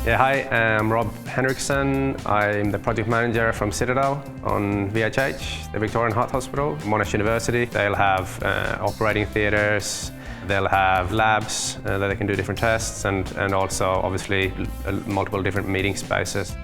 Yeah, hi, I'm Rob Henriksen. I'm the project manager from Citadel on VHH, the Victorian Heart Hospital, Monash University. They'll have operating theatres, they'll have labs that they can do different tests, and also obviously multiple different meeting spaces.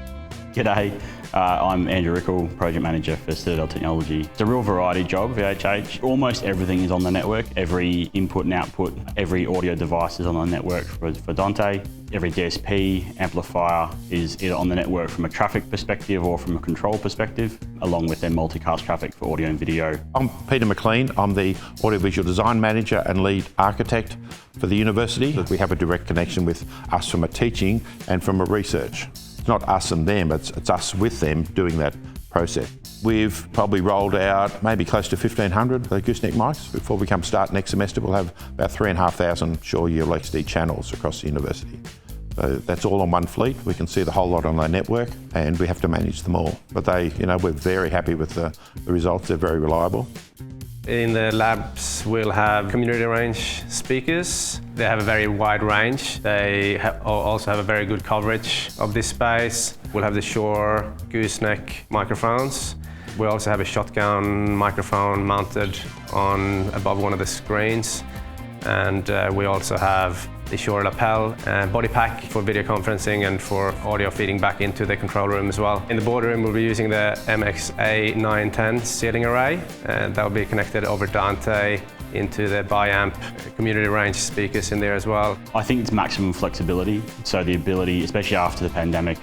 G'day, I'm Andrew Rickle, Project Manager for Citadel Technology. It's a real variety job, VHH. Almost everything is on the network. Every input and output, every audio device is on the network for Dante. Every DSP, amplifier is either on the network from a traffic perspective or from a control perspective, along with their multicast traffic for audio and video. I'm Peter McLean. I'm the Audiovisual Design Manager and Lead Architect for the university. We have a direct connection with us from a teaching and from a research. It's not us and them, it's us with them doing that process. We've probably rolled out maybe close to 1,500 gooseneck mics. Before we come start next semester, we'll have about 3,500 Shure ULXD channels across the university. So that's all on one fleet. We can see the whole lot on our network, and we have to manage them all. But we're very happy with the results. They're very reliable. In the labs, we'll have community range speakers. They have a very wide range. They also have a very good coverage of this space. We'll have the Shure gooseneck microphones. We also have a shotgun microphone mounted on above one of the screens. And we also have the Shure lapel and bodypack for video conferencing and for audio feeding back into the control room as well. In the boardroom, we'll be using the MXA910 ceiling array, and that will be connected over Dante into the Biamp community range speakers in there as well. I think it's maximum flexibility, so the ability, especially after the pandemic,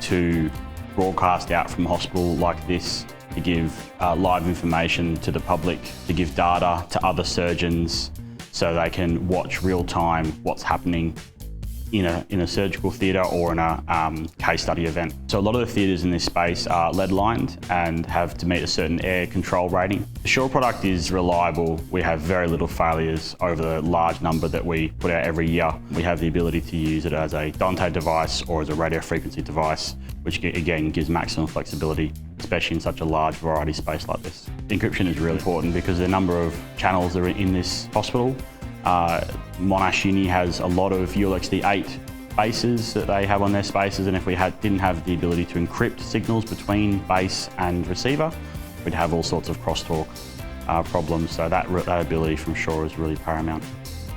to broadcast out from a hospital like this, to give live information to the public, to give data to other surgeons, so they can watch real time what's happening in a surgical theatre or in a case study event. So a lot of the theatres in this space are lead lined and have to meet a certain air control rating. The Shure product is reliable. We have very little failures over the large number that we put out every year. We have the ability to use it as a Dante device or as a radio frequency device, which again gives maximum flexibility, especially in such a large variety space like this. Encryption is really important because the number of channels that are in this hospital. Monash Uni has a lot of ULXD8 bases that they have on their spaces, and if we didn't have the ability to encrypt signals between base and receiver, we'd have all sorts of crosstalk problems, so that ability from Shure is really paramount.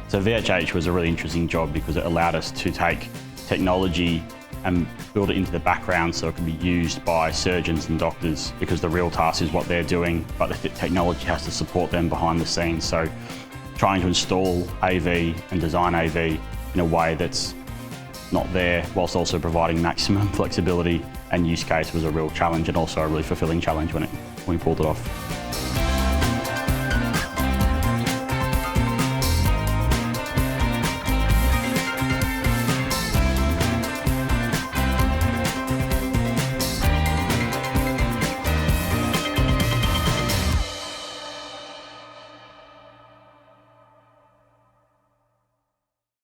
So VHH was a really interesting job because it allowed us to take technology and build it into the background so it can be used by surgeons and doctors, because the real task is what they're doing, but the technology has to support them behind the scenes. So trying to install AV and design AV in a way that's not there, whilst also providing maximum flexibility and use case, was a real challenge, and also a really fulfilling challenge when we pulled it off.